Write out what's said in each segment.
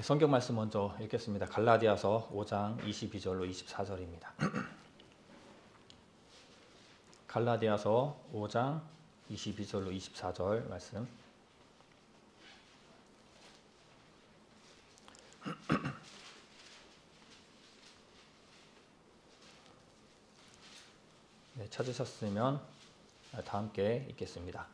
성경 말씀 먼저 읽겠습니다. 갈라디아서 5장 22절로 24절입니다. 갈라디아서 5장 22절로 24절 말씀. 네, 찾으셨으면 다 함께 읽겠습니다.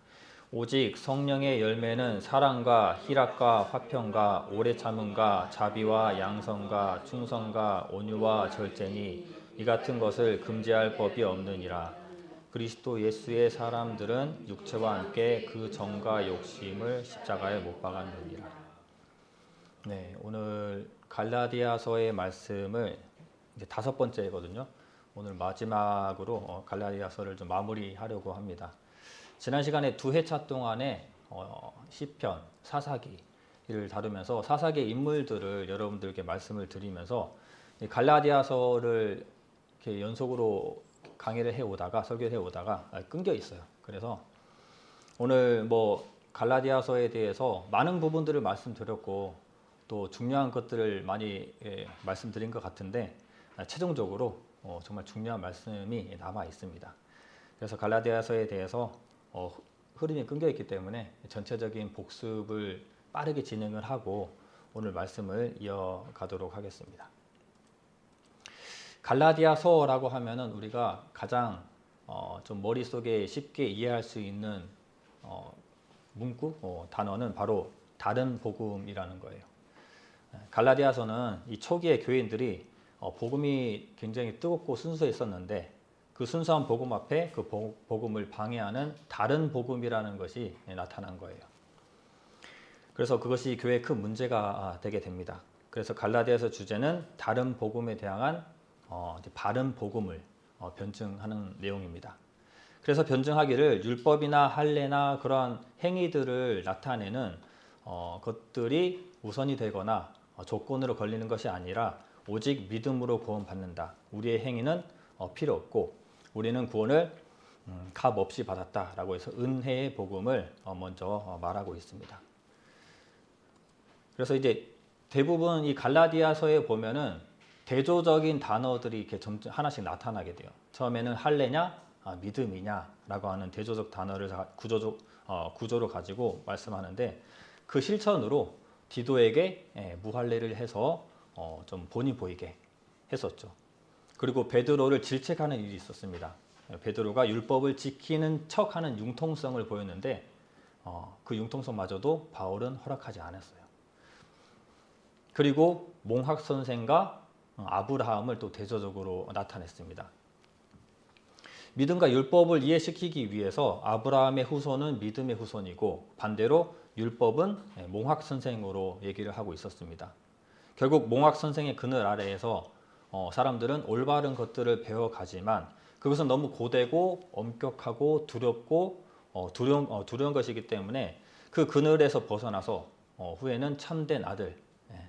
오직 성령의 열매는 사랑과 희락과 화평과 오래 참음과 자비와 양선과 충성과 온유와 절제니 이 같은 것을 금지할 법이 없느니라. 그리스도 예수의 사람들은 육체와 함께 그 정과 욕심을 십자가에 못 박았느니라. 네, 오늘 갈라디아서의 말씀을 이제 5번째거든요. 오늘 마지막으로 갈라디아서를 좀 마무리하려고 합니다. 지난 시간에 2회차 동안에 시편, 사사기를 다루면서 사사기의 인물들을 여러분들께 말씀을 드리면서 갈라디아서를 이렇게 연속으로 강의를 해오다가 설교를 해오다가 끊겨 있어요. 그래서 오늘 갈라디아서에 대해서 많은 부분들을 말씀드렸고 또 중요한 것들을 많이 말씀드린 것 같은데 최종적으로 정말 중요한 말씀이 남아 있습니다. 그래서 갈라디아서에 대해서 흐름이 끊겨 있기 때문에 전체적인 복습을 빠르게 진행을 하고 오늘 말씀을 이어가도록 하겠습니다. 갈라디아서라고 하면은 우리가 가장 좀 머릿속에 쉽게 이해할 수 있는 문구, 단어는 바로 다른 복음이라는 거예요. 갈라디아서는 이 초기의 교인들이 복음이 굉장히 뜨겁고 순수했었는데 그 순수한 복음 앞에 그 복음을 방해하는 다른 복음이라는 것이 나타난 거예요. 그래서 그것이 교회의 큰 문제가 되게 됩니다. 그래서 갈라디아서 주제는 다른 복음에 대한 바른 복음을 변증하는 내용입니다. 그래서 변증하기를 율법이나 할례나 그러한 행위들을 나타내는 것들이 우선이 되거나 조건으로 걸리는 것이 아니라 오직 믿음으로 구원받는다. 우리의 행위는 필요 없고 우리는 구원을 값 없이 받았다라고 해서 은혜의 복음을 먼저 말하고 있습니다. 그래서 이제 대부분 이 갈라디아서에 보면은 대조적인 단어들이 이렇게 하나씩 나타나게 돼요. 처음에는 할례냐, 믿음이냐라고 하는 대조적 단어를 구조로 가지고 말씀하는데 그 실천으로 디도에게 무할례를 해서 좀 본이 보이게 했었죠. 그리고 베드로를 질책하는 일이 있었습니다. 베드로가 율법을 지키는 척하는 융통성을 보였는데 그 융통성마저도 바울은 허락하지 않았어요. 그리고 몽학 선생과 아브라함을 또 대조적으로 나타냈습니다. 믿음과 율법을 이해시키기 위해서 아브라함의 후손은 믿음의 후손이고 반대로 율법은 몽학 선생으로 얘기를 하고 있었습니다. 결국 몽학 선생의 그늘 아래에서 사람들은 올바른 것들을 배워가지만 그것은 너무 고되고 엄격하고 두렵고 두려운 것이기 때문에 그 그늘에서 벗어나서 후에는 참된 아들,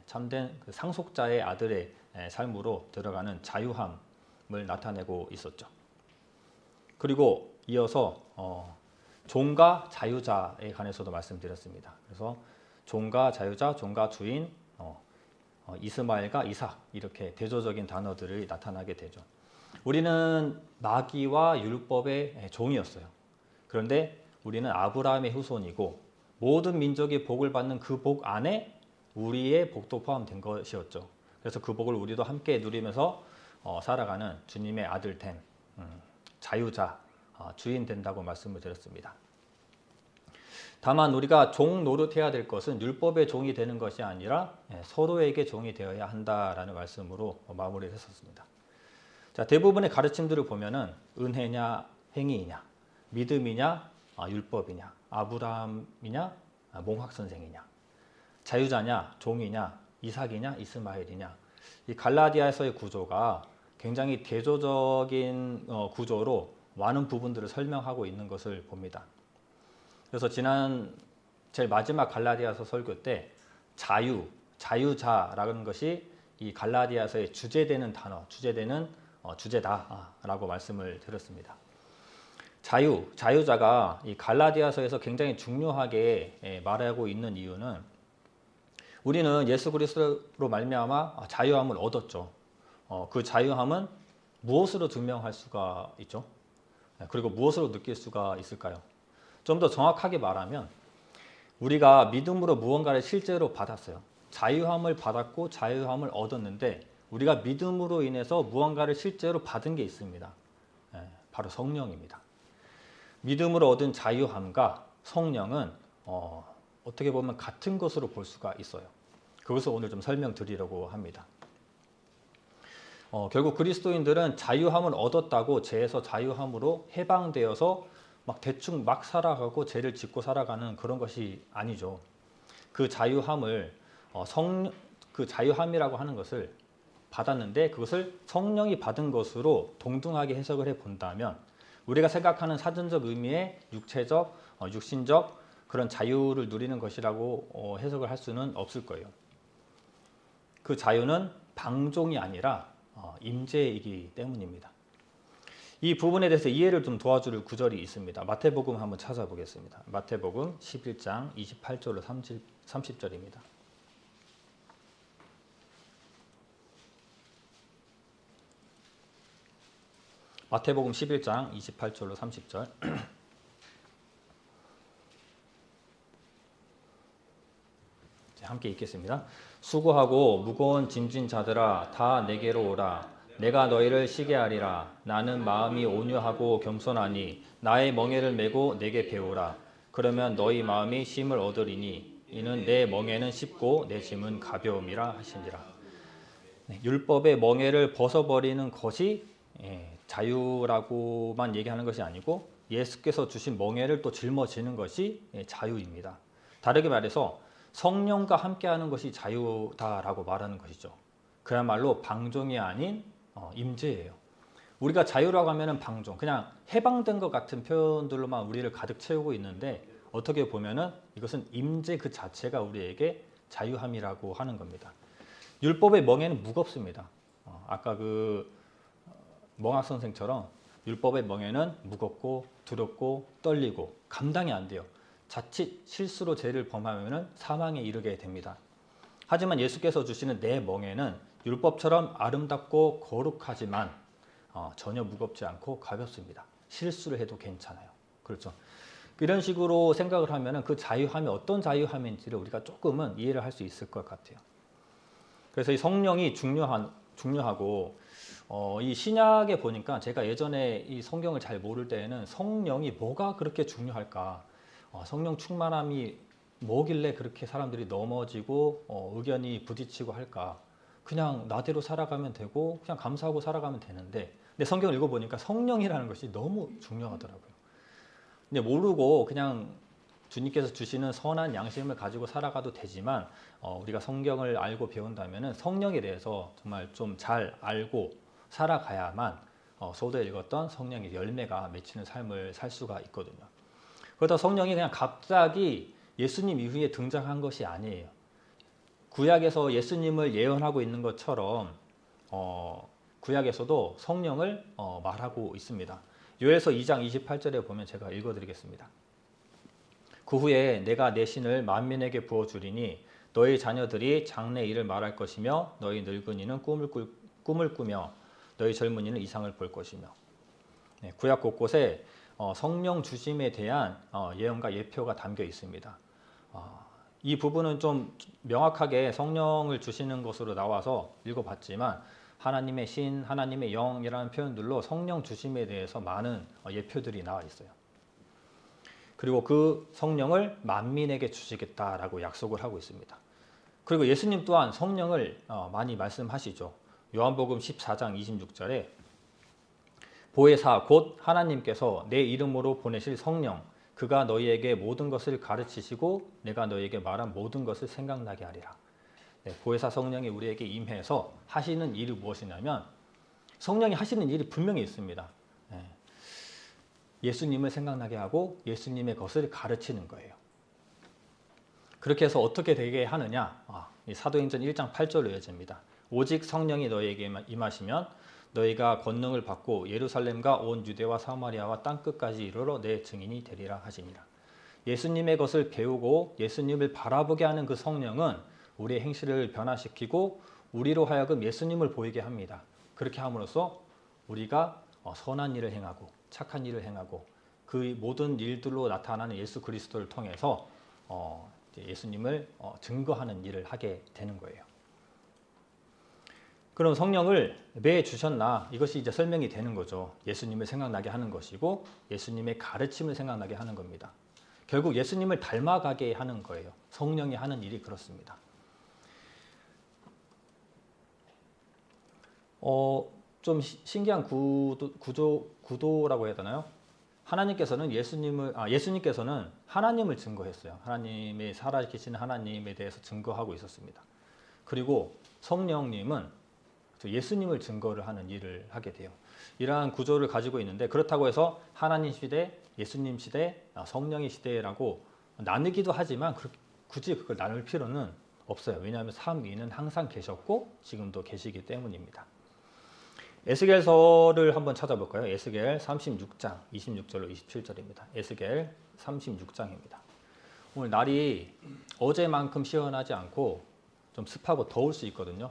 참된 그 상속자의 아들의 삶으로 들어가는 자유함을 나타내고 있었죠. 그리고 이어서 종과 자유자에 관해서도 말씀드렸습니다. 그래서 종과 자유자, 종과 주인, 이스마엘과 이삭 이렇게 대조적인 단어들이 나타나게 되죠. 우리는 마귀와 율법의 종이었어요. 그런데 우리는 아브라함의 후손이고 모든 민족이 복을 받는 그 복 안에 우리의 복도 포함된 것이었죠. 그래서 그 복을 우리도 함께 누리면서 살아가는 주님의 아들됨, 자유자, 주인 된다고 말씀을 드렸습니다. 다만 우리가 종 노릇해야 될 것은 율법의 종이 되는 것이 아니라 서로에게 종이 되어야 한다라는 말씀으로 마무리를 했었습니다. 자, 대부분의 가르침들을 보면은 은혜냐 행위이냐, 믿음이냐 율법이냐, 아브라함이냐 몽학 선생이냐, 자유자냐 종이냐, 이삭이냐 이스마엘이냐, 이 갈라디아서의 구조가 굉장히 대조적인 구조로 많은 부분들을 설명하고 있는 것을 봅니다. 그래서 지난 제일 마지막 갈라디아서 설교 때 자유자라는 것이 이 갈라디아서의 주제되는 단어, 주제다라고 말씀을 드렸습니다. 자유자가 이 갈라디아서에서 굉장히 중요하게 말하고 있는 이유는 우리는 예수 그리스도로 말미암아 자유함을 얻었죠. 그 자유함은 무엇으로 증명할 수가 있죠? 그리고 무엇으로 느낄 수가 있을까요? 좀 더 정확하게 말하면 우리가 믿음으로 무언가를 실제로 받았어요. 자유함을 받았고 자유함을 얻었는데 우리가 믿음으로 인해서 무언가를 실제로 받은 게 있습니다. 바로 성령입니다. 믿음으로 얻은 자유함과 성령은 어떻게 보면 같은 것으로 볼 수가 있어요. 그것을 오늘 좀 설명드리려고 합니다. 결국 그리스도인들은 자유함을 얻었다고 죄에서 자유함으로 해방되어서 막 대충 막 살아가고 죄를 짓고 살아가는 그런 것이 아니죠. 그 자유함을 그 자유함이라고 하는 것을 받았는데 그것을 성령이 받은 것으로 동등하게 해석을 해 본다면 우리가 생각하는 사전적 의미의 육체적, 육신적 그런 자유를 누리는 것이라고 해석을 할 수는 없을 거예요. 그 자유는 방종이 아니라 임재이기 때문입니다. 이 부분에 대해서 이해를 좀 도와줄 구절이 있습니다. 마태복음 한번 찾아보겠습니다. 마태복음 11장 28절로 30절입니다. 마태복음 11장 28절로 30절. 함께 읽겠습니다. 수고하고 무거운 짐진 자들아 다 내게로 오라. 내가 너희를 쉬게 하리라. 나는 마음이 온유하고 겸손하니 나의 멍에를 메고 내게 배우라. 그러면 너희 마음이 쉼을 얻으리니 이는 내 멍에는 쉽고 내 짐은 가벼움이라 하시니라. 율법의 멍에를 벗어버리는 것이 자유라고만 얘기하는 것이 아니고 예수께서 주신 멍에를 또 짊어지는 것이 자유입니다. 다르게 말해서 성령과 함께하는 것이 자유다라고 말하는 것이죠. 그야말로 방종이 아닌 임재예요. 우리가 자유라고 하면은 방종, 그냥 해방된 것 같은 표현들로만 우리를 가득 채우고 있는데 어떻게 보면은 이것은 임재 그 자체가 우리에게 자유함이라고 하는 겁니다. 율법의 멍에는 무겁습니다. 아까 그 멍학 선생처럼 율법의 멍에는 무겁고 두렵고 떨리고 감당이 안 돼요. 자칫 실수로 죄를 범하면 사망에 이르게 됩니다. 하지만 예수께서 주시는 내 멍에는 율법처럼 아름답고 거룩하지만 전혀 무겁지 않고 가볍습니다. 실수를 해도 괜찮아요. 그렇죠? 이런 식으로 생각을 하면 그 자유함이 어떤 자유함인지를 우리가 조금은 이해를 할 수 있을 것 같아요. 그래서 이 성령이 중요하고 이 신약에 보니까 제가 예전에 이 성경을 잘 모를 때에는 성령이 뭐가 그렇게 중요할까? 성령 충만함이 뭐길래 그렇게 사람들이 넘어지고 의견이 부딪히고 할까? 그냥 나대로 살아가면 되고 그냥 감사하고 살아가면 되는데 근데 성경을 읽어보니까 성령이라는 것이 너무 중요하더라고요. 근데 모르고 그냥 주님께서 주시는 선한 양심을 가지고 살아가도 되지만 우리가 성경을 알고 배운다면 성령에 대해서 정말 좀 잘 알고 살아가야만 소도에 읽었던 성령의 열매가 맺히는 삶을 살 수가 있거든요. 그러다 성령이 그냥 갑자기 예수님 이후에 등장한 것이 아니에요. 구약에서 예수님을 예언하고 있는 것처럼 구약에서도 성령을 말하고 있습니다. 요엘서 2장 28절에 보면 제가 읽어드리겠습니다. 그 후에 내가 내 신을 만민에게 부어주리니 너희 자녀들이 장래 일을 말할 것이며 너희 늙은이는 꿈을 꾸며 너희 젊은이는 이상을 볼 것이며. 구약 곳곳에 성령 주심에 대한 예언과 예표가 담겨 있습니다. 이 부분은 좀 명확하게 성령을 주시는 것으로 나와서 읽어봤지만 하나님의 신, 하나님의 영이라는 표현들로 성령 주심에 대해서 많은 예표들이 나와 있어요. 그리고 그 성령을 만민에게 주시겠다라고 약속을 하고 있습니다. 그리고 예수님 또한 성령을 많이 말씀하시죠. 요한복음 14장 26절에 보혜사 곧 하나님께서 내 이름으로 보내실 성령 그가 너희에게 모든 것을 가르치시고 내가 너희에게 말한 모든 것을 생각나게 하리라. 보혜사 성령이 우리에게 임해서 하시는 일이 무엇이냐면 성령이 하시는 일이 분명히 있습니다. 예수님을 생각나게 하고 예수님의 것을 가르치는 거예요. 그렇게 해서 어떻게 되게 하느냐? 사도행전 1장 8절로 이어집니다. 오직 성령이 너희에게 임하시면 너희가 권능을 받고 예루살렘과 온 유대와 사마리아와 땅끝까지 이르러 내 증인이 되리라 하시니라. 예수님의 것을 배우고 예수님을 바라보게 하는 그 성령은 우리의 행실을 변화시키고 우리로 하여금 예수님을 보이게 합니다. 그렇게 함으로써 우리가 선한 일을 행하고 착한 일을 행하고 그 모든 일들로 나타나는 예수 그리스도를 통해서 예수님을 증거하는 일을 하게 되는 거예요. 그럼 성령을 왜 주셨나? 이것이 이제 설명이 되는 거죠. 예수님을 생각나게 하는 것이고 예수님의 가르침을 생각나게 하는 겁니다. 결국 예수님을 닮아가게 하는 거예요. 성령이 하는 일이 그렇습니다. 좀 신기한 구도라고 해야 되나요? 예수님께서는 하나님을 증거했어요. 하나님의 살아계신 하나님에 대해서 증거하고 있었습니다. 그리고 성령님은 예수님을 증거를 하는 일을 하게 돼요. 이러한 구조를 가지고 있는데 그렇다고 해서 하나님 시대, 예수님 시대, 성령의 시대라고 나누기도 하지만 굳이 그걸 나눌 필요는 없어요. 왜냐하면 삼위는 항상 계셨고 지금도 계시기 때문입니다. 에스겔서를 한번 찾아볼까요? 에스겔 36장 26절로 27절입니다. 에스겔 36장입니다. 오늘 날이 어제만큼 시원하지 않고 좀 습하고 더울 수 있거든요.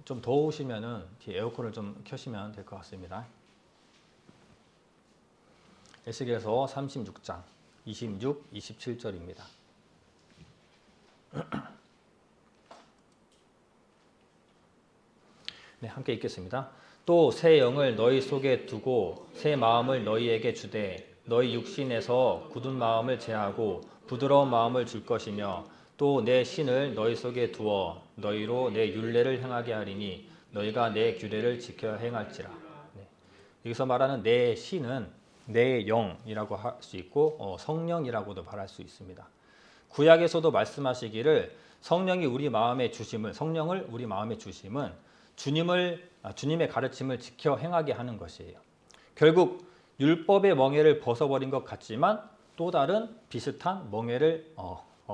좀 더우시면은 에어컨을 좀 켜시면 될 것 같습니다. 에스겔서 36장 26, 27절입니다. 네, 함께 읽겠습니다. 또 새 영을 너희 속에 두고 새 마음을 너희에게 주되 너희 육신에서 굳은 마음을 제하고 부드러운 마음을 줄 것이며 또 내 신을 너희 속에 두어 너희로 내 율례를 행하게 하리니 너희가 내 규례를 지켜 행할지라. 네. 여기서 말하는 내 신은 내 영이라고 할 수 있고 성령이라고도 말할 수 있습니다. 구약에서도 말씀하시기를 성령을 우리 마음에 주심은 주님의 가르침을 지켜 행하게 하는 것이에요. 결국 율법의 멍에를 벗어버린 것 같지만 또 다른 비슷한 멍에를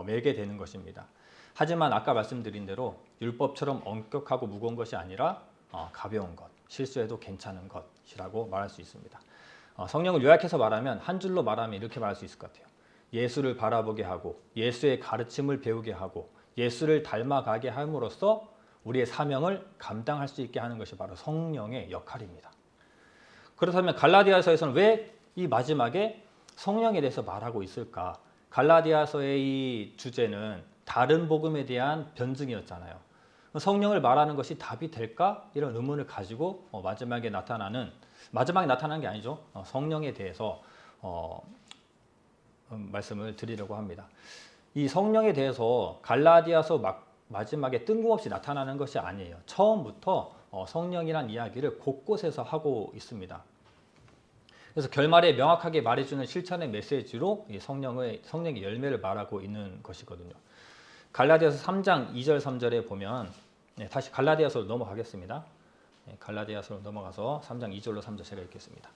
매게 되는 것입니다. 하지만 아까 말씀드린 대로 율법처럼 엄격하고 무거운 것이 아니라 가벼운 것, 실수해도 괜찮은 것이라고 말할 수 있습니다. 성령을 요약해서 말하면 한 줄로 말하면 이렇게 말할 수 있을 것 같아요. 예수를 바라보게 하고 예수의 가르침을 배우게 하고 예수를 닮아가게 함으로써 우리의 사명을 감당할 수 있게 하는 것이 바로 성령의 역할입니다. 그렇다면 갈라디아서에서는 왜 이 마지막에 성령에 대해서 말하고 있을까? 갈라디아서의 이 주제는 다른 복음에 대한 변증이었잖아요. 성령을 말하는 것이 답이 될까? 이런 의문을 가지고 마지막에 나타나는 게 아니죠. 성령에 대해서 말씀을 드리려고 합니다. 이 성령에 대해서 갈라디아서 마지막에 뜬금없이 나타나는 것이 아니에요. 처음부터 성령이란 이야기를 곳곳에서 하고 있습니다. 그래서 결말에 명확하게 말해주는 실천의 메시지로 성령의 열매를 말하고 있는 것이거든요. 갈라디아서 3장 2절 3절에 보면 다시 갈라디아서로 넘어가겠습니다. 갈라디아서로 넘어가서 3장 2절로 3절 제가 읽겠습니다.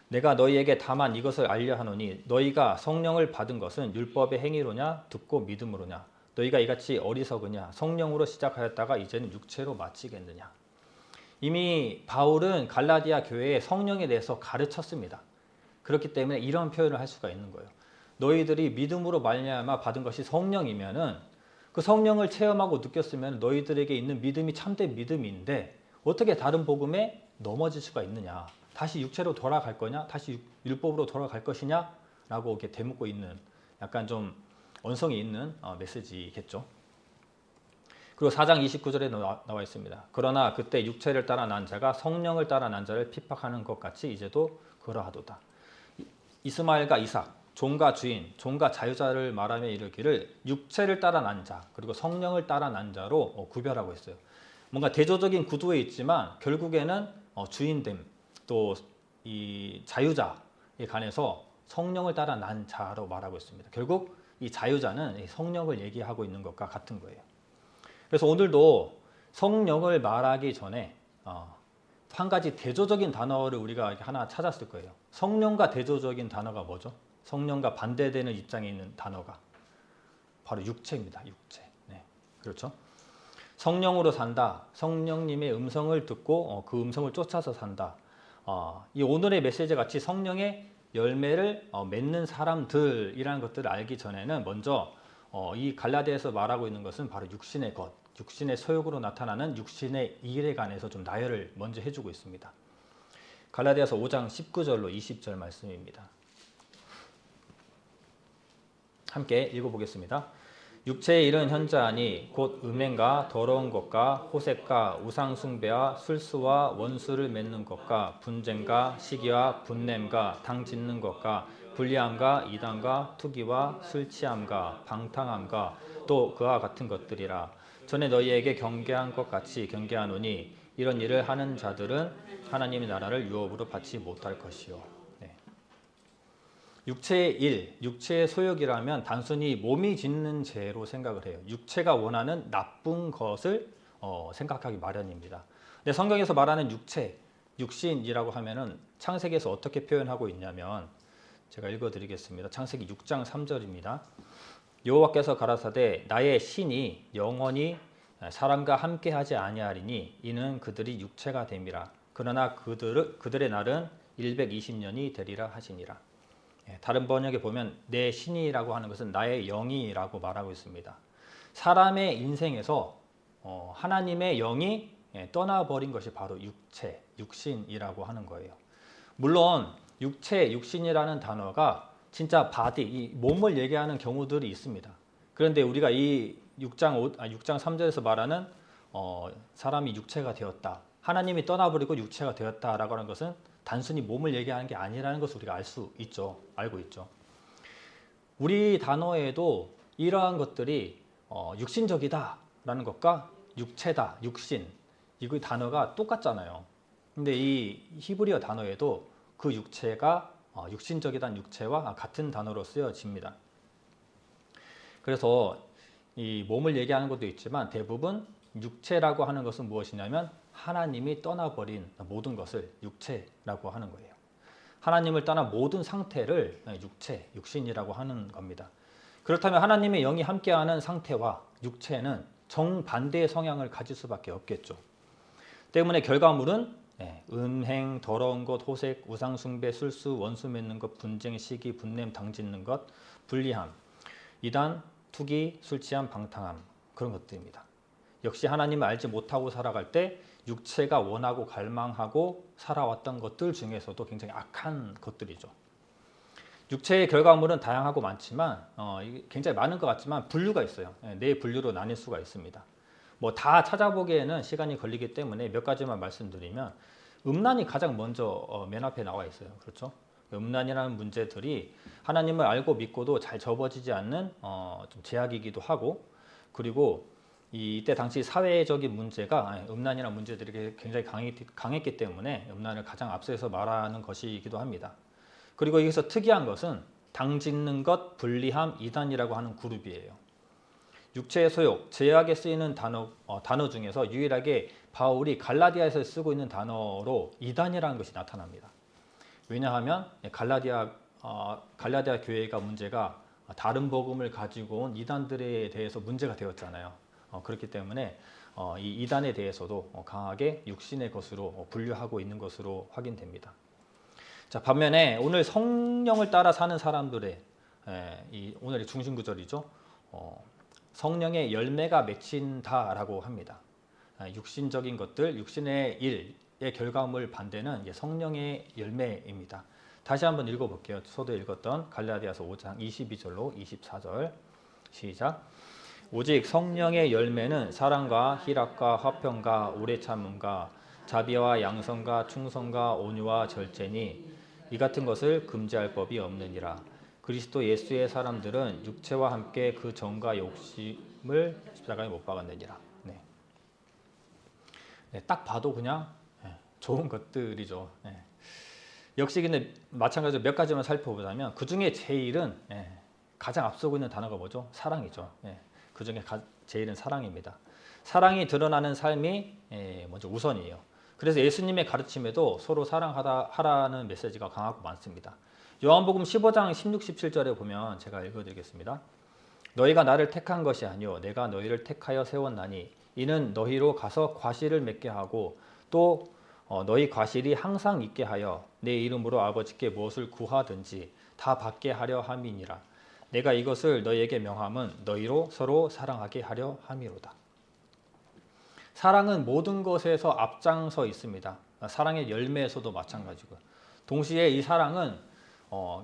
내가 너희에게 다만 이것을 알려 하노니 너희가 성령을 받은 것은 율법의 행위로냐 듣고 믿음으로냐 너희가 이같이 어리석으냐 성령으로 시작하였다가 이제는 육체로 마치겠느냐. 이미 바울은 갈라디아 교회에 성령에 대해서 가르쳤습니다. 그렇기 때문에 이런 표현을 할 수가 있는 거예요. 너희들이 믿음으로 말미암아 받은 것이 성령이면은 그 성령을 체험하고 느꼈으면 너희들에게 있는 믿음이 참된 믿음인데 어떻게 다른 복음에 넘어질 수가 있느냐. 다시 육체로 돌아갈 거냐? 다시 율법으로 돌아갈 것이냐? 라고 이렇게 되묻고 있는 약간 좀 언성이 있는 메시지겠죠. 그리고 4장 29절에 나와 있습니다. 그러나 그때 육체를 따라 난 자가 성령을 따라 난 자를 핍박하는 것 같이 이제도 그러하도다. 이스마엘과 이삭, 종과 주인, 종과 자유자를 말하며 이르기를 육체를 따라 난 자, 그리고 성령을 따라 난 자로 구별하고 있어요. 뭔가 대조적인 구도에 있지만 결국에는 주인됨, 또 이 자유자에 관해서 성령을 따라 난 자로 말하고 있습니다. 결국 이 자유자는 성령을 얘기하고 있는 것과 같은 거예요. 그래서 오늘도 성령을 말하기 전에 한 가지 대조적인 단어를 우리가 하나 찾았을 거예요. 성령과 대조적인 단어가 뭐죠? 성령과 반대되는 입장에 있는 단어가 바로 육체입니다. 육체. 네, 그렇죠. 성령으로 산다. 성령님의 음성을 듣고 그 음성을 쫓아서 산다. 이 오늘의 메시지 같이 성령의 열매를 맺는 사람들이라는 것들을 알기 전에는 먼저 이 갈라디아에서 말하고 있는 것은 바로 육신의 것, 육신의 소욕으로 나타나는 육신의 일에 관해서 좀 나열을 먼저 해주고 있습니다. 갈라디아서 5장 19절로 20절 말씀입니다. 함께 읽어보겠습니다. 육체의 일은 현저하니 곧 음행과 더러운 것과 호색과 우상숭배와 술수와 원수를 맺는 것과 분쟁과 시기와 분냄과 당 짓는 것과 불리함과 이단과 투기와 술취함과 방탕함과 또 그와 같은 것들이라. 전에 너희에게 경계한 것 같이 경계하노니 이런 일을 하는 자들은 하나님의 나라를 유업으로 받지 못할 것이요. 네. 육체의 일, 육체의 소욕이라면 단순히 몸이 짓는 죄로 생각을 해요. 육체가 원하는 나쁜 것을 생각하기 마련입니다. 근데 성경에서 말하는 육체, 육신이라고 하면은 창세기에서 어떻게 표현하고 있냐면 제가 읽어드리겠습니다. 창세기 6장 3절입니다. 여호와께서 가라사대 나의 신이 영원히 사람과 함께하지 아니하리니 이는 그들이 육체가 됨이라. 그러나 그들의 날은 120년이 되리라 하시니라. 다른 번역에 보면 내 신이라고 하는 것은 나의 영이라고 말하고 있습니다. 사람의 인생에서 하나님의 영이 떠나버린 것이 바로 육체, 육신이라고 하는 거예요. 물론 육체, 육신이라는 단어가 진짜 바디, 이 몸을 얘기하는 경우들이 있습니다. 그런데 우리가 이 6장 3절에서 말하는 사람이 육체가 되었다. 하나님이 떠나버리고 육체가 되었다라고 하는 것은 단순히 몸을 얘기하는 게 아니라는 것을 우리가 알고 있죠. 우리 단어에도 이러한 것들이 육신적이다라는 것과 육체다, 육신, 이 단어가 똑같잖아요. 근데 이 히브리어 단어에도 그 육체가 육신적이다는 육체와 같은 단어로 쓰여집니다. 그래서 이 몸을 얘기하는 것도 있지만 대부분 육체라고 하는 것은 무엇이냐면 하나님이 떠나버린 모든 것을 육체라고 하는 거예요. 하나님을 떠나 모든 상태를 육체, 육신이라고 하는 겁니다. 그렇다면 하나님의 영이 함께하는 상태와 육체는 정반대의 성향을 가질 수밖에 없겠죠. 때문에 결과물은 음행, 더러운 것, 호색, 우상숭배, 술수, 원수 맺는 것, 분쟁, 시기, 분냄, 당짓는 것, 불리함, 이단, 투기, 술취함, 방탕함, 그런 것들입니다. 역시 하나님을 알지 못하고 살아갈 때 육체가 원하고 갈망하고 살아왔던 것들 중에서도 굉장히 악한 것들이죠. 육체의 결과물은 다양하고 많지만 굉장히 많은 것 같지만 분류가 있어요. 네 분류로 나뉠 수가 있습니다. 뭐 다 찾아보기에는 시간이 걸리기 때문에 몇 가지만 말씀드리면 음란이 가장 먼저 맨 앞에 나와 있어요. 그렇죠? 음란이라는 문제들이 하나님을 알고 믿고도 잘 접어지지 않는 좀 제약이기도 하고, 그리고 이때 당시 사회적인 문제가 음란이라는 문제들이 굉장히 강했기 때문에 음란을 가장 앞서서 말하는 것이기도 합니다. 그리고 여기서 특이한 것은 당짓는 것, 불리함, 이단이라고 하는 그룹이에요. 육체의 소욕, 제약에 쓰이는 단어 중에서 유일하게 바울이 갈라디아에서 쓰고 있는 단어로 이단이라는 것이 나타납니다. 왜냐하면 갈라디아 교회가 문제가 다른 복음을 가지고 온 이단들에 대해서 문제가 되었잖아요. 그렇기 때문에 이 이단에 대해서도 강하게 육신의 것으로 분류하고 있는 것으로 확인됩니다. 자, 반면에 오늘 성령을 따라 사는 사람들의 오늘의 중심 구절이죠. 성령의 열매가 맺힌다라고 합니다. 육신적인 것들, 육신의 일의 결과물 반대는 성령의 열매입니다. 다시 한번 읽어볼게요. 저도 읽었던 갈라디아서 5장 22절로 24절 시작. 오직 성령의 열매는 사랑과 희락과 화평과 오래 참음과 자비와 양선과 충성과 온유와 절제니 이 같은 것을 금지할 법이 없느니라. 그리스도 예수의 사람들은 육체와 함께 그 정과 욕심을 십자가에 못 박았느니라. 딱 봐도 그냥 좋은 것들이죠. 역시 근데 마찬가지로 몇 가지만 살펴보자면 그 중에 제일은 가장 앞서고 있는 단어가 뭐죠? 사랑이죠. 그 중에 제일은 사랑입니다. 사랑이 드러나는 삶이 먼저 우선이에요. 그래서 예수님의 가르침에도 서로 사랑하라는 메시지가 강하고 많습니다. 요한복음 15장 16, 17절에 보면 제가 읽어드리겠습니다. 너희가 나를 택한 것이 아니요 내가 너희를 택하여 세웠나니 이는 너희로 가서 과실을 맺게 하고 또 너희 과실이 항상 있게 하여 내 이름으로 아버지께 무엇을 구하든지 다 받게 하려 함이니라. 내가 이것을 너희에게 명함은 너희로 서로 사랑하게 하려 함이로다. 사랑은 모든 것에서 앞장서 있습니다. 사랑의 열매에서도 마찬가지고, 동시에 이 사랑은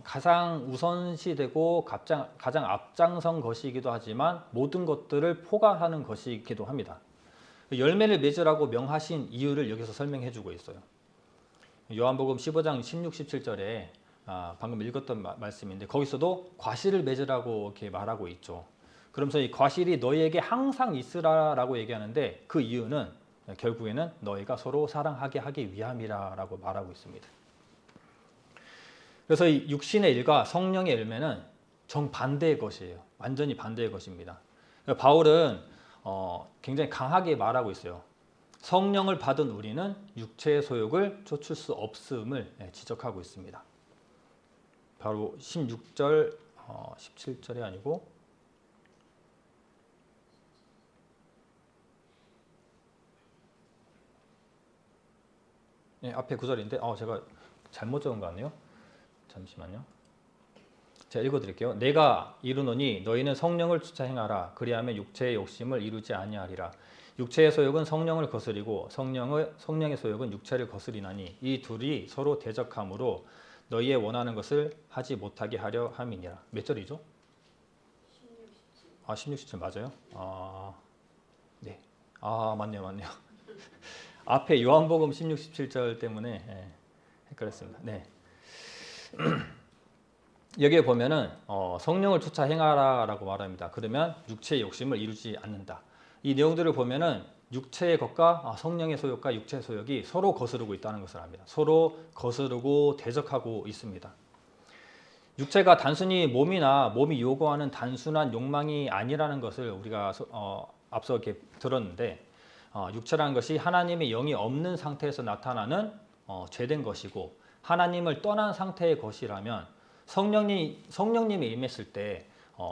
가장 우선시되고 가장 앞장선 것이기도 하지만 모든 것들을 포괄하는 것이기도 합니다. 열매를 맺으라고 명하신 이유를 여기서 설명해 주고 있어요. 요한복음 15장 16, 17절에 방금 읽었던 말씀인데, 거기서도 과실을 맺으라고 이렇게 말하고 있죠. 그러면서 이 과실이 너희에게 항상 있으라라고 얘기하는데, 그 이유는 결국에는 너희가 서로 사랑하게 하기 위함이라고 말하고 있습니다. 그래서 이 육신의 일과 성령의 열매는 정반대의 것이에요. 완전히 반대의 것입니다. 바울은 굉장히 강하게 말하고 있어요. 성령을 받은 우리는 육체의 소욕을 쫓을 수 없음을 지적하고 있습니다. 바로 16절, 17절이 아니고 앞에 구절인데 제가 잘못 적은 것 같네요. 잠시만요. 제가 읽어드릴게요. 내가 이르노니 너희는 성령을 쫓아 행하라. 그리하면 육체의 욕심을 이루지 아니하리라. 육체의 소욕은 성령을 거스리고 성령의 소욕은 육체를 거스리나니 이 둘이 서로 대적함으로 너희의 원하는 것을 하지 못하게 하려 함이니라. 몇 절이죠? 16, 17 맞아요? 네. 맞네요. 앞에 요한복음 16, 17절 때문에 헷갈렸습니다. 네. 여기에 보면은 성령을 쫓아 행하라라고 말합니다. 그러면 육체의 욕심을 이루지 않는다. 이 내용들을 보면은 육체의 것과 성령의 소욕과 육체의 소욕이 서로 거스르고 있다는 것을 압니다. 서로 거스르고 대적하고 있습니다. 육체가 단순히 몸이 요구하는 단순한 욕망이 아니라는 것을 우리가 앞서 이렇게 들었는데, 육체라는 것이 하나님의 영이 없는 상태에서 나타나는 죄된 것이고, 하나님을 떠난 상태의 것이라면 성령님이 임했을 때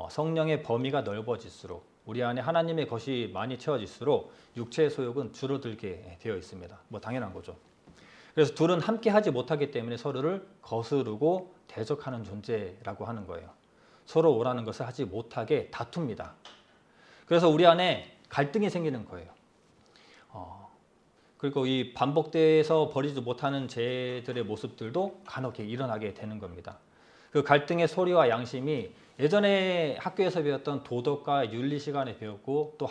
성령의 범위가 넓어질수록, 우리 안에 하나님의 것이 많이 채워질수록 육체의 소욕은 줄어들게 되어 있습니다. 뭐 당연한 거죠. 그래서 둘은 함께 하지 못하기 때문에 서로를 거스르고 대적하는 존재라고 하는 거예요. 서로 원하는 것을 하지 못하게 다툽니다. 그래서 우리 안에 갈등이 생기는 거예요. 그리고 이 반복돼서 버리지 못하는 죄들의 모습들도 간혹 일어나게 되는 겁니다. 그 갈등의 소리와 양심이 예전에 학교에서 배웠던 도덕과 윤리 시간에 배웠고, 또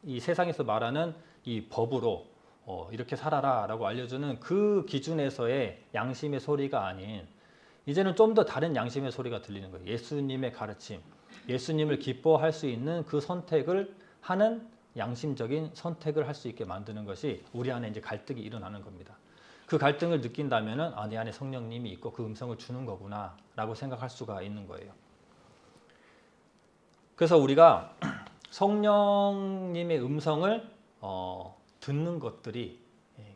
이 세상에서 말하는 이 법으로 이렇게 살아라 라고 알려주는 그 기준에서의 양심의 소리가 아닌, 이제는 좀 더 다른 양심의 소리가 들리는 거예요. 예수님의 가르침, 예수님을 기뻐할 수 있는 그 선택을 하는 양심적인 선택을 할 수 있게 만드는 것이 우리 안에 이제 갈등이 일어나는 겁니다. 그 갈등을 느낀다면은 내 안에 성령님이 있고 그 음성을 주는 거구나 라고 생각할 수가 있는 거예요. 그래서 우리가 성령님의 음성을 듣는 것들이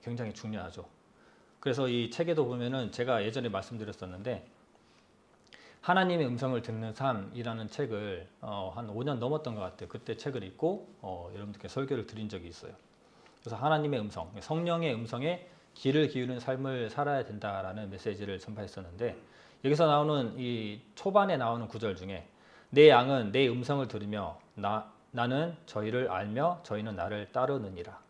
굉장히 중요하죠. 그래서 이 책에도 보면은 제가 예전에 말씀드렸었는데, 하나님의 음성을 듣는 삶이라는 책을 한 5년 넘었던 것 같아요. 그때 책을 읽고 여러분들께 설교를 드린 적이 있어요. 그래서 하나님의 음성, 성령의 음성에 귀를 기울이는 삶을 살아야 된다라는 메시지를 전파했었는데, 여기서 나오는 이 초반에 나오는 구절 중에 내 양은 내 음성을 들으며 나는 저희를 알며 저희는 나를 따르느니라.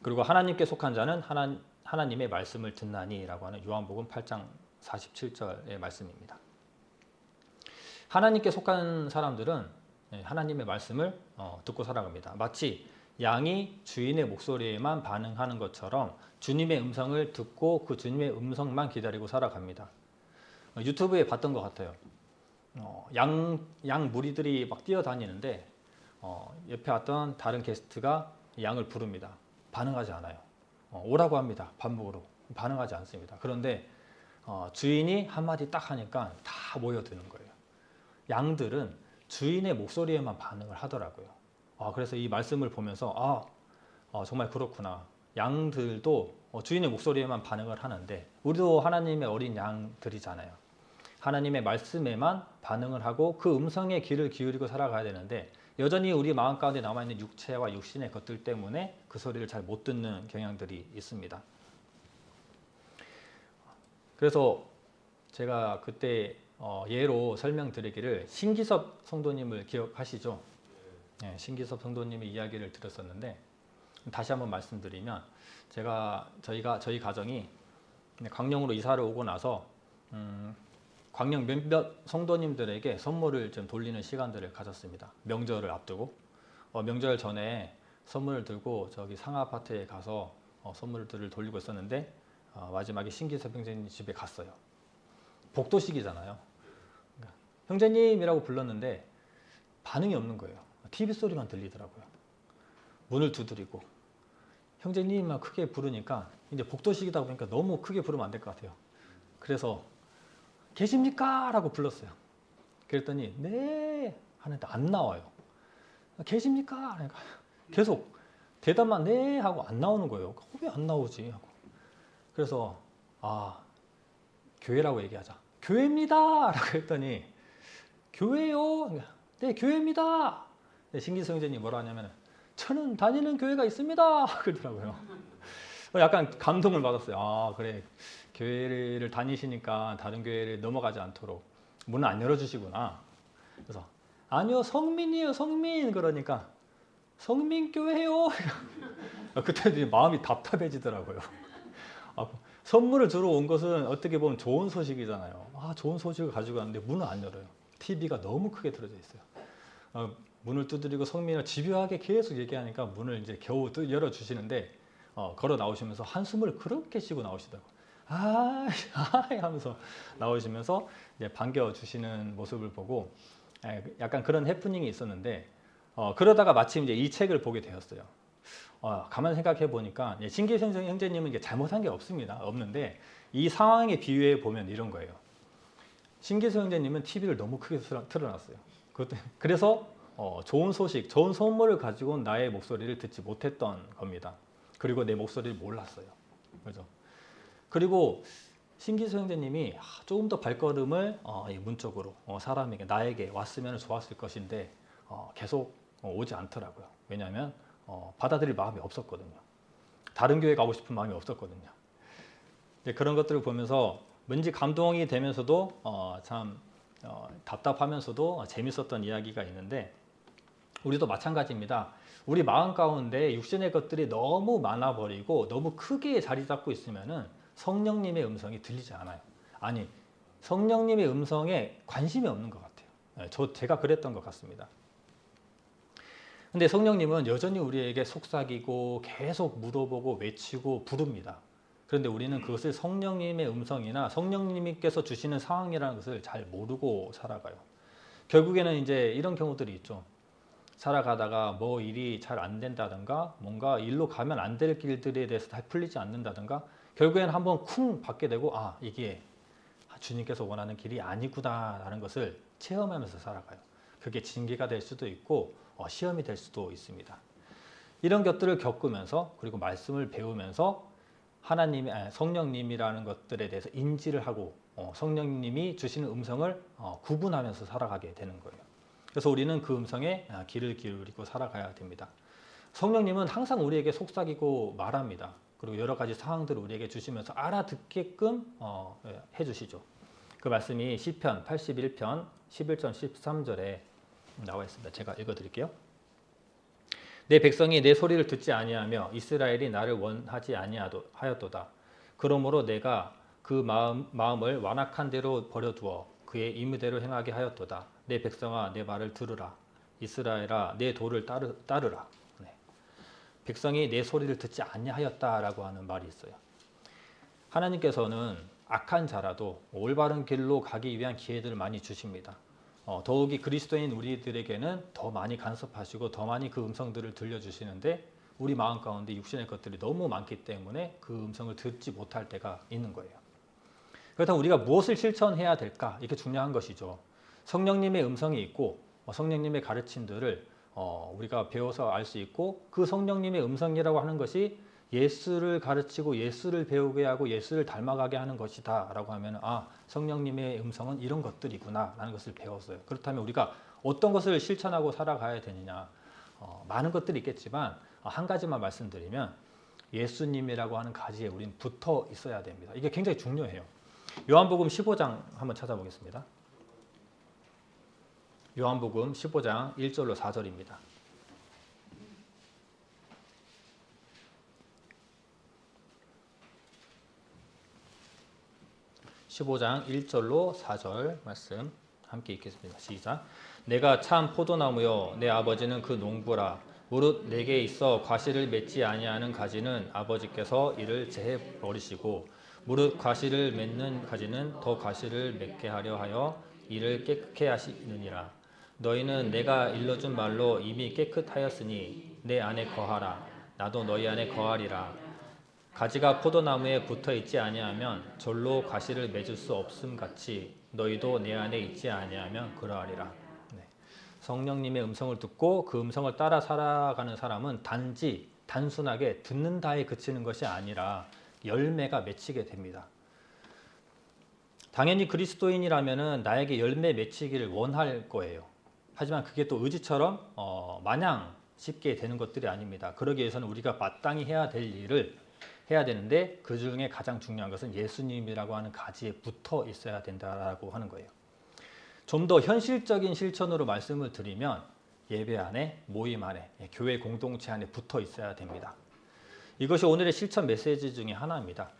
그리고 하나님께 속한 자는 하나님의 말씀을 듣나니라고 하는 요한복음 8장 47절의 말씀입니다. 하나님께 속한 사람들은 하나님의 말씀을 듣고 살아갑니다. 마치 양이 주인의 목소리에만 반응하는 것처럼 주님의 음성을 듣고 그 주님의 음성만 기다리고 살아갑니다. 유튜브에 봤던 것 같아요. 양 무리들이 막 뛰어다니는데 옆에 왔던 다른 게스트가 양을 부릅니다. 반응하지 않아요. 오라고 합니다. 밥 먹으러. 반응하지 않습니다. 그런데 주인이 한마디 딱 하니까 다 모여드는 거예요. 양들은 주인의 목소리에만 반응을 하더라고요. 그래서 이 말씀을 보면서 정말 그렇구나. 양들도 주인의 목소리에만 반응을 하는데, 우리도 하나님의 어린 양들이잖아요. 하나님의 말씀에만 반응을 하고 그 음성에 귀를 기울이고 살아가야 되는데, 여전히 우리 마음 가운데 남아있는 육체와 육신의 것들 때문에 그 소리를 잘 못 듣는 경향들이 있습니다. 그래서 제가 그때 예로 설명드리기를 신기섭 성도님을 기억하시죠? 네, 신기섭 성도님의 이야기를 들었었는데 다시 한번 말씀드리면 저희 가정이 광명으로 이사를 오고 나서 광명 몇몇 성도님들에게 선물을 좀 돌리는 시간들을 가졌습니다. 명절을 앞두고 명절 전에 선물을 들고 저기 상하 아파트에 가서 선물들을 돌리고 있었는데 마지막에 신기섭 형제님 집에 갔어요. 복도식이잖아요. 그러니까 형제님이라고 불렀는데 반응이 없는 거예요. TV 소리만 들리더라고요. 문을 두드리고 형제님만 크게 부르니까 이제 복도식이다 보니까 너무 크게 부르면 안 될 것 같아요. 그래서 계십니까? 라고 불렀어요. 그랬더니 네 하는데 안 나와요. 계십니까? 그러니까 계속 대답만 네 하고 안 나오는 거예요. 왜 안 나오지? 하고. 그래서 교회라고 얘기하자. 교회입니다. 라고 했더니 교회요? 네 교회입니다. 네, 신기성 형제님 뭐라 하냐면 저는 다니는 교회가 있습니다. 그러더라고요. 약간 감동을 받았어요. 그래 교회를 다니시니까 다른 교회를 넘어가지 않도록 문을 안 열어주시구나. 그래서 아니요 성민이에요 성민. 그러니까 성민교회요. 그때 마음이 답답해지더라고요. 선물을 주러 온 것은 어떻게 보면 좋은 소식이잖아요. 좋은 소식을 가지고 왔는데 문을 안 열어요. TV가 너무 크게 틀어져 있어요. 문을 두드리고 성민을 집요하게 계속 얘기하니까 문을 이제 겨우 열어주시는데 걸어 나오시면서 한숨을 그렇게 쉬고 나오시더라고요. 하면서 나오시면서 이제 반겨주시는 모습을 보고 약간 그런 해프닝이 있었는데 그러다가 마침 이제 이 책을 보게 되었어요. 가만 생각해 보니까 신기성 형제님은 이게 잘못한 게 없는데 이 상황에 비유해 보면 이런 거예요. 신기성 형제님은 TV를 너무 크게 틀어놨어요. 그래서 좋은 소식, 좋은 선물을 가지고 온 나의 목소리를 듣지 못했던 겁니다. 그리고 내 목소리를 몰랐어요. 그죠? 그리고 신기성 형제님이 조금 더 발걸음을 문 쪽으로 사람에게 나에게 왔으면 좋았을 것인데 계속 오지 않더라고요. 왜냐하면 받아들일 마음이 없었거든요. 다른 교회 가고 싶은 마음이 없었거든요. 그런 것들을 보면서 왠지 감동이 되면서도 참 답답하면서도 재밌었던 이야기가 있는데 우리도 마찬가지입니다. 우리 마음 가운데 육신의 것들이 너무 많아버리고 너무 크게 자리 잡고 있으면은 성령님의 음성이 들리지 않아요. 아니 성령님의 음성에 관심이 없는 것 같아요. 제가 그랬던 것 같습니다. 근데 성령님은 여전히 우리에게 속삭이고 계속 물어보고 외치고 부릅니다. 그런데 우리는 그것을 성령님의 음성이나 성령님께서 주시는 상황이라는 것을 잘 모르고 살아가요. 결국에는 이제 이런 경우들이 있죠. 살아가다가 뭐 일이 잘 안 된다든가 뭔가 일로 가면 안 될 길들에 대해서 다 풀리지 않는다든가 결국에는 한번 쿵 받게 되고 이게 주님께서 원하는 길이 아니구나 라는 것을 체험하면서 살아가요. 그게 징계가 될 수도 있고 시험이 될 수도 있습니다. 이런 것들을 겪으면서 그리고 말씀을 배우면서 성령님이라는 것들에 대해서 인지를 하고 성령님이 주시는 음성을 구분하면서 살아가게 되는 거예요. 그래서 우리는 그 음성에 귀를 기울이고 살아가야 됩니다. 성령님은 항상 우리에게 속삭이고 말합니다. 그리고 여러 가지 상황들을 우리에게 주시면서 알아듣게끔 해주시죠. 그 말씀이 시편 81편 11절 13절에 나와 있습니다. 제가 읽어드릴게요. 내 백성이 내 소리를 듣지 아니하며 이스라엘이 나를 원하지 아니하였도다. 그러므로 내가 그 마음을 완악한 대로 버려두어 그의 임의대로 행하게 하였도다. 내 백성아 내 말을 들으라. 이스라엘아 내 도를 따르라. 백성이 내 소리를 듣지 아니하였다라고 하는 말이 있어요. 하나님께서는 악한 자라도 올바른 길로 가기 위한 기회들을 많이 주십니다. 더욱이 그리스도인 우리들에게는 더 많이 간섭하시고 더 많이 그 음성들을 들려주시는데 우리 마음 가운데 육신의 것들이 너무 많기 때문에 그 음성을 듣지 못할 때가 있는 거예요. 그렇다면 우리가 무엇을 실천해야 될까? 이게 중요한 것이죠. 성령님의 음성이 있고 성령님의 가르침들을 우리가 배워서 알 수 있고 그 성령님의 음성이라고 하는 것이 예수를 가르치고 예수를 배우게 하고 예수를 닮아가게 하는 것이다 라고 하면 성령님의 음성은 이런 것들이구나 라는 것을 배웠어요. 그렇다면 우리가 어떤 것을 실천하고 살아가야 되느냐 많은 것들이 있겠지만 한 가지만 말씀드리면 예수님이라고 하는 가지에 우리는 붙어 있어야 됩니다. 이게 굉장히 중요해요. 요한복음 15장 한번 찾아보겠습니다. 요한복음 15장 1절로 4절입니다. (15장) 1절로 4절 말씀 함께 읽겠습니다. 시작. 내가 참 포도나무요 내 아버지는 그 농부라. 무릇 내게 있어 과실을 맺지 아니하는 가지는 아버지께서 이를 제해 버리시고 무릇 과실을 맺는 가지는 더 과실을 맺게 하려 하여 이를 깨끗게 하시느니라. 너희는 내가 일러준 말로 이미 깨끗하였으니 내 안에 거하라. 나도 너희 안에 거하리라. 가지가 포도나무에 붙어 있지 아니하면 절로 과실을 맺을 수 없음 같이 너희도 내 안에 있지 아니하면 그러하리라. 네. 성령님의 음성을 듣고 그 음성을 따라 살아가는 사람은 단순하게 듣는다에 그치는 것이 아니라 열매가 맺히게 됩니다. 당연히 그리스도인이라면 나에게 열매 맺히기를 원할 거예요. 하지만 그게 또 의지처럼 마냥 쉽게 되는 것들이 아닙니다. 그러기 위해서는 우리가 마땅히 해야 될 일을 해야 되는데 그 중에 가장 중요한 것은 예수님이라고 하는 가지에 붙어 있어야 된다라고 하는 거예요. 좀 더 현실적인 실천으로 말씀을 드리면 예배 안에, 모임 안에, 교회 공동체 안에 붙어 있어야 됩니다. 이것이 오늘의 실천 메시지 중에 하나입니다.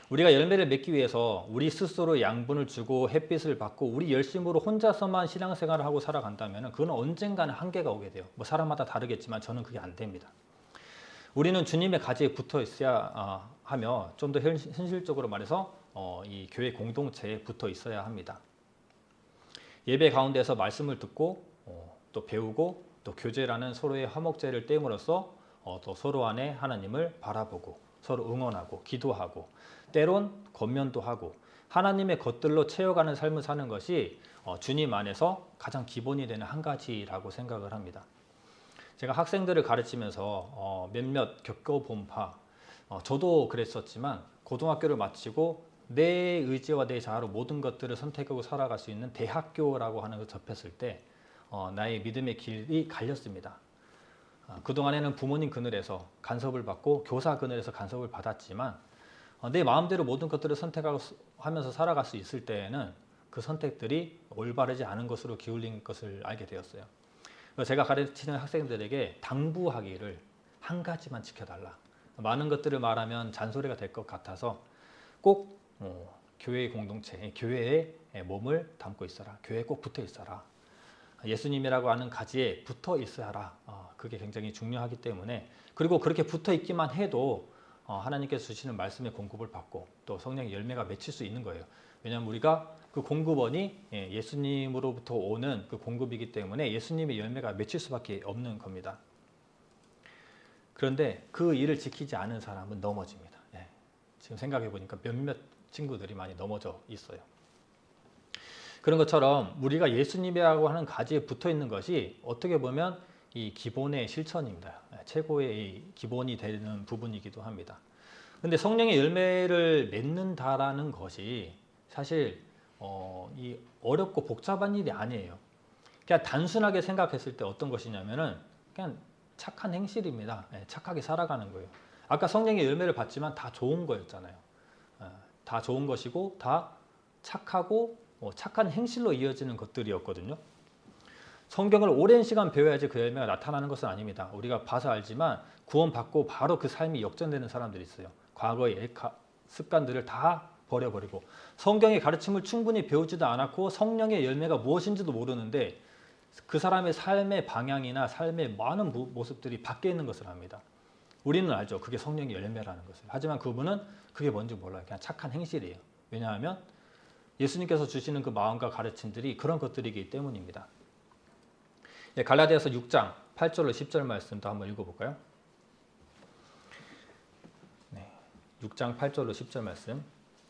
우리가 열매를 맺기 위해서 우리 스스로 양분을 주고 햇빛을 받고 우리 열심으로 혼자서만 신앙생활을 하고 살아간다면 그건 언젠가는 한계가 오게 돼요. 뭐 사람마다 다르겠지만 저는 그게 안 됩니다. 우리는 주님의 가지에 붙어 있어야 하며 좀 더 현실적으로 말해서 이 교회 공동체에 붙어 있어야 합니다. 예배 가운데서 말씀을 듣고 또 배우고 또 교제라는 서로의 화목제를 떼음으로써 또 서로 안에 하나님을 바라보고 서로 응원하고 기도하고 때론 권면도 하고 하나님의 것들로 채워가는 삶을 사는 것이 주님 안에서 가장 기본이 되는 한 가지라고 생각을 합니다. 제가 학생들을 가르치면서 몇몇 겪어본 바, 저도 그랬었지만 고등학교를 마치고 내 의지와 내 자아로 모든 것들을 선택하고 살아갈 수 있는 대학교라고 하는 것을 접했을 때 나의 믿음의 길이 갈렸습니다. 그동안에는 부모님 그늘에서 간섭을 받고 교사 그늘에서 간섭을 받았지만 내 마음대로 모든 것들을 선택하면서 살아갈 수 있을 때에는 그 선택들이 올바르지 않은 것으로 기울린 것을 알게 되었어요. 제가 가르치는 학생들에게 당부하기를 한 가지만 지켜달라. 많은 것들을 말하면 잔소리가 될 것 같아서 꼭 교회의 공동체, 교회에 몸을 담고 있어라. 교회에 꼭 붙어 있어라. 예수님이라고 하는 가지에 붙어 있어야 하라. 그게 굉장히 중요하기 때문에 그리고 그렇게 붙어 있기만 해도 하나님께서 주시는 말씀의 공급을 받고 또 성령의 열매가 맺힐 수 있는 거예요. 왜냐하면 우리가 그 공급원이 예수님으로부터 오는 그 공급이기 때문에 예수님의 열매가 맺힐 수밖에 없는 겁니다. 그런데 그 일을 지키지 않은 사람은 넘어집니다. 지금 생각해 보니까 몇몇 친구들이 많이 넘어져 있어요. 그런 것처럼 우리가 예수님이라고 하는 가지에 붙어 있는 것이 어떻게 보면 이 기본의 실천입니다. 최고의 기본이 되는 부분이기도 합니다. 그런데 성령의 열매를 맺는다라는 것이 사실 이 어렵고 복잡한 일이 아니에요. 그냥 단순하게 생각했을 때 어떤 것이냐면은 그냥 착한 행실입니다. 착하게 살아가는 거예요. 아까 성령의 열매를 받지만 다 좋은 거였잖아요. 다 좋은 것이고 다 착하고 착한 행실로 이어지는 것들이었거든요. 성경을 오랜 시간 배워야지 그 열매가 나타나는 것은 아닙니다. 우리가 봐서 알지만 구원받고 바로 그 삶이 역전되는 사람들이 있어요. 과거의 습관들을 다 버려버리고 성경의 가르침을 충분히 배우지도 않았고 성령의 열매가 무엇인지도 모르는데 그 사람의 삶의 방향이나 삶의 많은 모습들이 바뀌어 있는 것을 압니다. 우리는 알죠. 그게 성령의 열매라는 것을. 하지만 그분은 그게 뭔지 몰라요. 그냥 착한 행실이에요. 왜냐하면 예수님께서 주시는 그 마음과 가르침들이 그런 것들이기 때문입니다. 갈라디아서 6장 8절로 10절 말씀도 한번 읽어볼까요? 6장 8절로 10절 말씀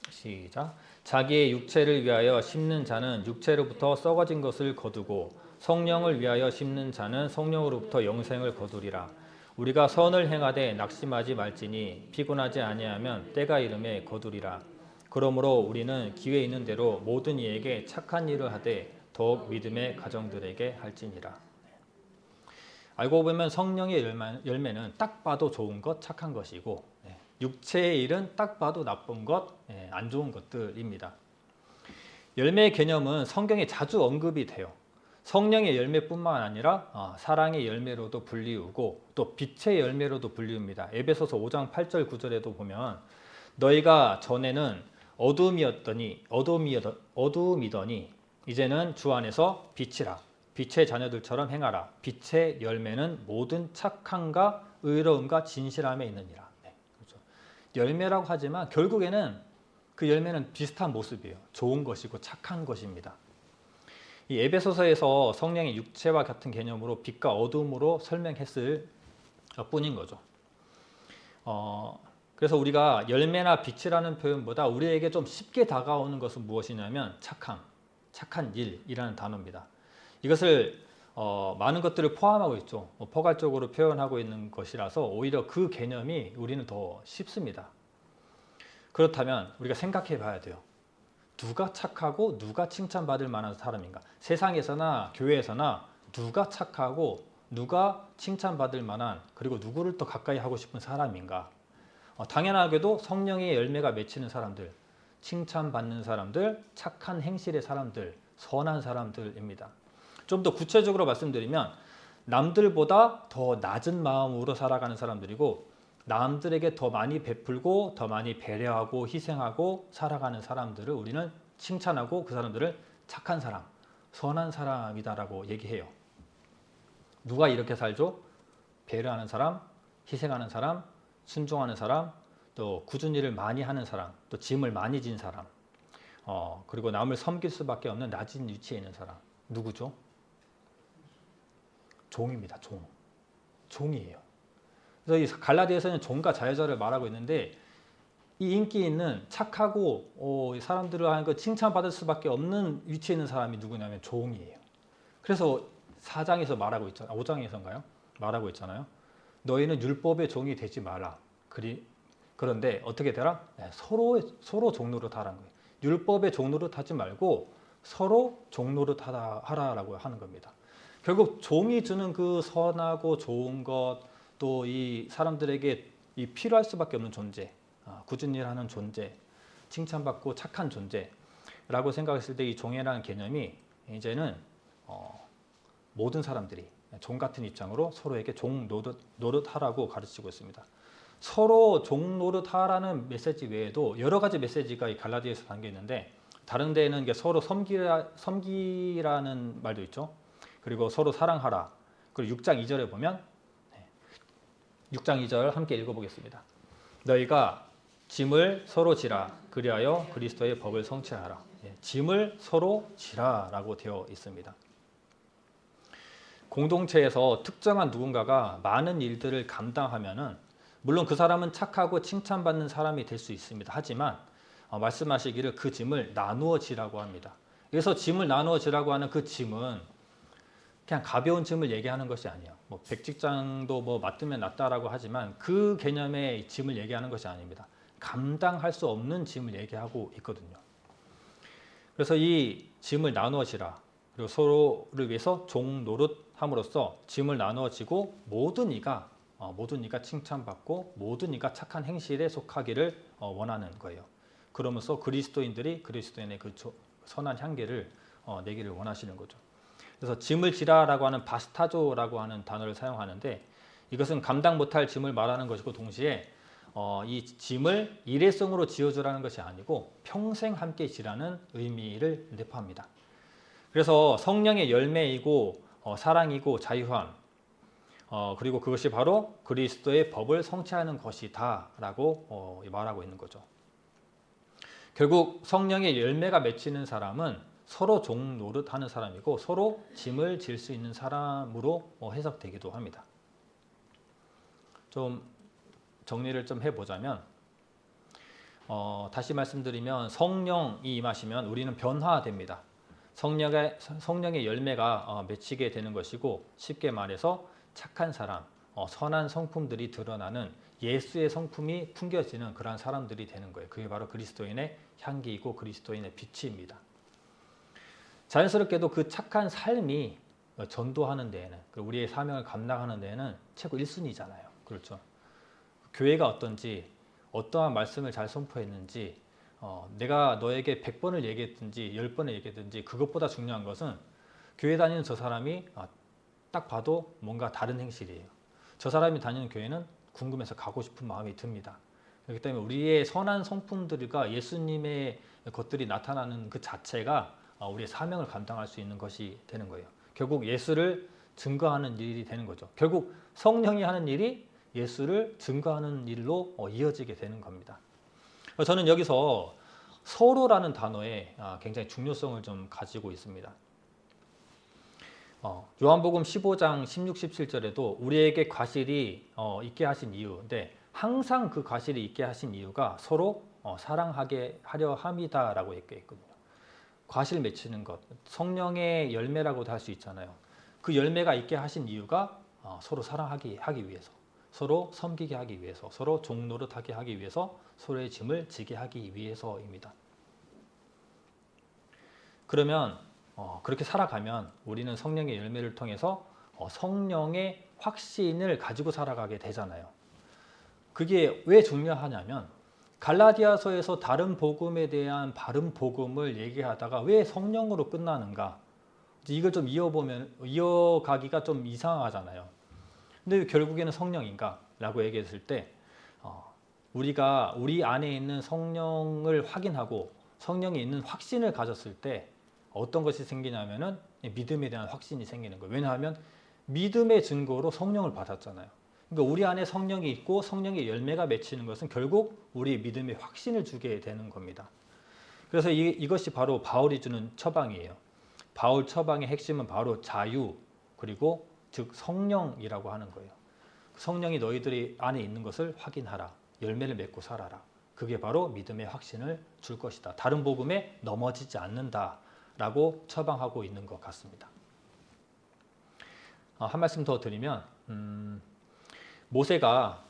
시작. 자기의 육체를 위하여 심는 자는 육체로부터 썩어진 것을 거두고 성령을 위하여 심는 자는 성령으로부터 영생을 거두리라. 우리가 선을 행하되 낙심하지 말지니 피곤하지 아니하면 때가 이름에 거두리라. 그러므로 우리는 기회 있는 대로 모든 이에게 착한 일을 하되 더욱 믿음의 가정들에게 할지니라. 알고 보면 성령의 열매는 딱 봐도 좋은 것, 착한 것이고 육체의 일은 딱 봐도 나쁜 것, 안 좋은 것들입니다. 열매의 개념은 성경에 자주 언급이 돼요. 성령의 열매뿐만 아니라 사랑의 열매로도 불리우고 또 빛의 열매로도 불리웁니다. 에베소서 5장 8절 9절에도 보면 너희가 전에는 어두움이더니 이제는 주 안에서 빛이라. 빛의 자녀들처럼 행하라. 빛의 열매는 모든 착함과 의로움과 진실함에 있느니라. 네, 그렇죠. 열매라고 하지만 결국에는 그 열매는 비슷한 모습이에요. 좋은 것이고 착한 것입니다. 이 에베소서에서 성령의 육체와 같은 개념으로 빛과 어둠으로 설명했을 뿐인 거죠. 그래서 우리가 열매나 빛이라는 표현보다 우리에게 좀 쉽게 다가오는 것은 무엇이냐면 착함, 착한 일이라는 단어입니다. 이것을 많은 것들을 포함하고 있죠. 포괄적으로 표현하고 있는 것이라서 오히려 그 개념이 우리는 더 쉽습니다. 그렇다면 우리가 생각해 봐야 돼요. 누가 착하고 누가 칭찬받을 만한 사람인가? 세상에서나 교회에서나 누가 착하고 누가 칭찬받을 만한, 그리고 누구를 더 가까이 하고 싶은 사람인가? 당연하게도 성령의 열매가 맺히는 사람들, 칭찬받는 사람들, 착한 행실의 사람들, 선한 사람들입니다. 좀 더 구체적으로 말씀드리면 남들보다 더 낮은 마음으로 살아가는 사람들이고 남들에게 더 많이 베풀고 더 많이 배려하고 희생하고 살아가는 사람들을 우리는 칭찬하고 그 사람들을 착한 사람, 선한 사람이다라고 얘기해요. 누가 이렇게 살죠? 배려하는 사람, 희생하는 사람, 순종하는 사람, 또 굳은 일을 많이 하는 사람, 또 짐을 많이 진 사람, 그리고 남을 섬길 수밖에 없는 낮은 위치에 있는 사람. 누구죠? 종입니다. 종이에요. 그래서 이 갈라디아서는 종과 자유자를 말하고 있는데 이 인기 있는 착하고 사람들을 하는 거 칭찬받을 수밖에 없는 위치에 있는 사람이 누구냐면 종이에요. 그래서 4장에서 말하고 있잖아요. 5장에서인가요? 말하고 있잖아요. 너희는 율법의 종이 되지 마라. 그런데 어떻게 되라? 네, 서로 종노릇 하라는 거예요. 율법의 종노릇 하지 말고 서로 종노릇 하라라고 하는 겁니다. 결국 종이 주는 그 선하고 좋은 것, 또 이 사람들에게 이 필요할 수밖에 없는 존재, 굳은 일 하는 존재, 칭찬받고 착한 존재라고 생각했을 때 이 종이라는 개념이 이제는 모든 사람들이 종 같은 입장으로 서로에게 종 노릇하라고 가르치고 있습니다. 서로 종 노릇하라는 메시지 외에도 여러 가지 메시지가 이 갈라디아에서 담겨 있는데 다른 데에는 이게 서로 섬기라는 말도 있죠. 그리고 서로 사랑하라. 그리고 6장 2절에 보면 6장 2절 함께 읽어보겠습니다. 너희가 짐을 서로 지라 그리하여 그리스도의 법을 성취하라. 짐을 서로 지라라고 되어 있습니다. 공동체에서 특정한 누군가가 많은 일들을 감당하면은 물론 그 사람은 착하고 칭찬받는 사람이 될 수 있습니다. 하지만 말씀하시기를 그 짐을 나누어 지라고 합니다. 그래서 짐을 나누어 지라고 하는 그 짐은 그냥 가벼운 짐을 얘기하는 것이 아니에요. 뭐 백직장도 뭐 맡으면 낫다라고 하지만 그 개념의 짐을 얘기하는 것이 아닙니다. 감당할 수 없는 짐을 얘기하고 있거든요. 그래서 이 짐을 나누어지라. 그리고 서로를 위해서 종 노릇함으로써 짐을 나누어지고 모든 이가 칭찬받고 모든 이가 착한 행실에 속하기를 원하는 거예요. 그러면서 그리스도인들이 그리스도인의 그 선한 향기를 내기를 원하시는 거죠. 그래서 짐을 지라라고 하는 바스타조라고 하는 단어를 사용하는데 이것은 감당 못할 짐을 말하는 것이고 동시에 이 짐을 일회성으로 지어주라는 것이 아니고 평생 함께 지라는 의미를 내포합니다. 그래서 성령의 열매이고 사랑이고 자유함, 그리고 그것이 바로 그리스도의 법을 성취하는 것이다 라고 말하고 있는 거죠. 결국 성령의 열매가 맺히는 사람은 서로 종 노릇하는 사람이고 서로 짐을 질 수 있는 사람으로 해석되기도 합니다. 좀 정리를 좀 해보자면 다시 말씀드리면 성령이 임하시면 우리는 변화됩니다. 성령의 열매가 맺히게 되는 것이고 쉽게 말해서 착한 사람, 선한 성품들이 드러나는 예수의 성품이 풍겨지는 그러한 사람들이 되는 거예요. 그게 바로 그리스도인의 향기이고 그리스도인의 빛입니다. 자연스럽게도 그 착한 삶이 전도하는 데에는, 우리의 사명을 감당하는 데에는 최고 1순위잖아요. 그렇죠. 교회가 어떤지, 어떠한 말씀을 잘 선포했는지, 내가 너에게 100번을 얘기했든지 10번을 얘기했든지 그것보다 중요한 것은 교회 다니는 저 사람이 딱 봐도 뭔가 다른 행실이에요. 저 사람이 다니는 교회는 궁금해서 가고 싶은 마음이 듭니다. 그렇기 때문에 우리의 선한 성품들과 예수님의 것들이 나타나는 그 자체가 우리의 사명을 감당할 수 있는 것이 되는 거예요. 결국 예수를 증거하는 일이 되는 거죠. 결국 성령이 하는 일이 예수를 증거하는 일로 이어지게 되는 겁니다. 저는 여기서 서로라는 단어에 굉장히 중요성을 좀 가지고 있습니다. 요한복음 15장 16, 17절에도 우리에게 과실이 있게 하신 이유인데 항상 그 과실이 있게 하신 이유가 서로 사랑하게 하려 함이다라고 얘기했거든요. 과실 맺히는 것, 성령의 열매라고도 할 수 있잖아요. 그 열매가 있게 하신 이유가 서로 사랑하기 하기 위해서, 서로 섬기게 하기 위해서, 서로 종노릇하게 하기 위해서, 서로의 짐을 지게 하기 위해서입니다. 그러면 그렇게 살아가면 우리는 성령의 열매를 통해서 성령의 확신을 가지고 살아가게 되잖아요. 그게 왜 중요하냐면 갈라디아서에서 다른 복음에 대한 바른 복음을 얘기하다가 왜 성령으로 끝나는가? 이걸 좀 이어가기가 좀 이상하잖아요. 근데 결국에는 성령인가? 라고 얘기했을 때 우리가 우리 안에 있는 성령을 확인하고 성령이 있는 확신을 가졌을 때 어떤 것이 생기냐면은 믿음에 대한 확신이 생기는 거예요. 왜냐하면 믿음의 증거로 성령을 받았잖아요. 그러니까 우리 안에 성령이 있고 성령의 열매가 맺히는 것은 결국 우리 믿음의 확신을 주게 되는 겁니다. 그래서 이것이 바로 바울이 주는 처방이에요. 바울 처방의 핵심은 바로 자유 그리고 즉 성령이라고 하는 거예요. 성령이 너희들이 안에 있는 것을 확인하라. 열매를 맺고 살아라. 그게 바로 믿음의 확신을 줄 것이다. 다른 복음에 넘어지지 않는다라고 처방하고 있는 것 같습니다. 한 말씀 더 드리면 모세가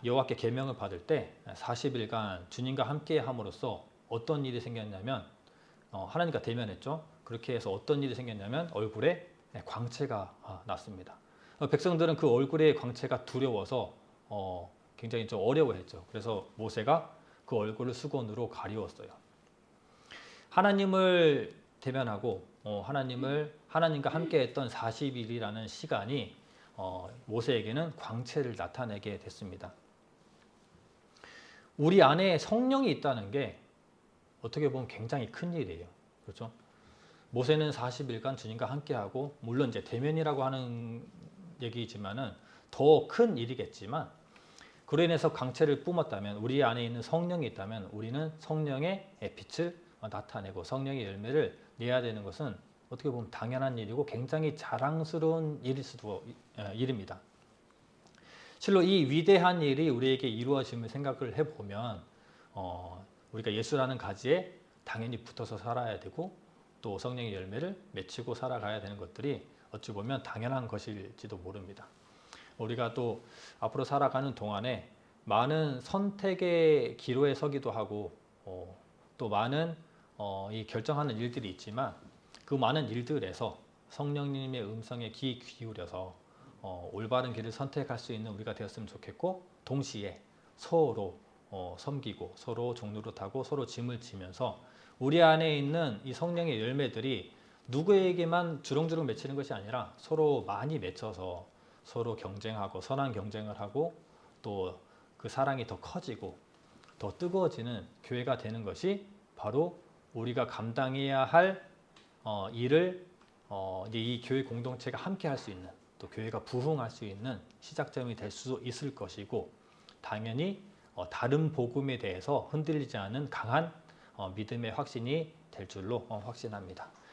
여호와께 계명을 받을 때 40일간 주님과 함께 함으로써 어떤 일이 생겼냐면 하나님과 대면했죠. 그렇게 해서 어떤 일이 생겼냐면 얼굴에 광채가 났습니다. 백성들은 그 얼굴의 광채가 두려워서 굉장히 좀 어려워했죠. 그래서 모세가 그 얼굴을 수건으로 가리웠어요. 하나님을 대면하고 하나님과 함께했던 40일이라는 시간이 모세에게는 광채를 나타내게 됐습니다. 우리 안에 성령이 있다는 게 어떻게 보면 굉장히 큰 일이에요. 그렇죠? 모세는 40일간 주님과 함께하고 물론 이제 대면이라고 하는 얘기지만은 더 큰 일이겠지만 그로 인해서 광채를 뿜었다면 우리 안에 있는 성령이 있다면 우리는 성령의 빛을 나타내고 성령의 열매를 내야 되는 것은 어떻게 보면 당연한 일이고 굉장히 자랑스러운 일입니다. 실로 이 위대한 일이 우리에게 이루어짐을 생각을 해보면 우리가 예수라는 가지에 당연히 붙어서 살아야 되고 또 성령의 열매를 맺히고 살아가야 되는 것들이 어찌 보면 당연한 것일지도 모릅니다. 우리가 또 앞으로 살아가는 동안에 많은 선택의 기로에 서기도 하고 또 많은 이 결정하는 일들이 있지만 그 많은 일들에서 성령님의 음성에 귀 기울여서 올바른 길을 선택할 수 있는 우리가 되었으면 좋겠고 동시에 서로 섬기고 서로 종노릇하고 서로 짐을 지면서 우리 안에 있는 이 성령의 열매들이 누구에게만 주렁주렁 맺히는 것이 아니라 서로 많이 맺혀서 서로 경쟁하고 선한 경쟁을 하고 또 그 사랑이 더 커지고 더 뜨거워지는 교회가 되는 것이 바로 우리가 감당해야 할 일을 이제 이 교회 공동체가 함께 할 수 있는 또 교회가 부흥할 수 있는 시작점이 될 수 있을 것이고 당연히 다른 복음에 대해서 흔들리지 않은 강한 믿음의 확신이 될 줄로 확신합니다.